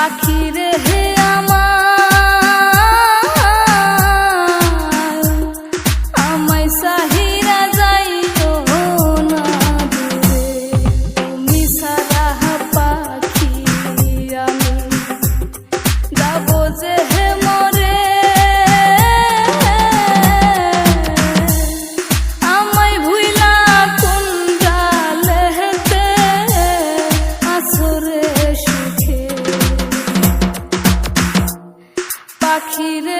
পাখিরে হে আমায় সাহিরা যাইও না দূরে, তুমি সারা পাখি আমি যাবো যে হে মরে। আমায় ভুইলা কোন ডালেতে আসরে সুখে পাখিরে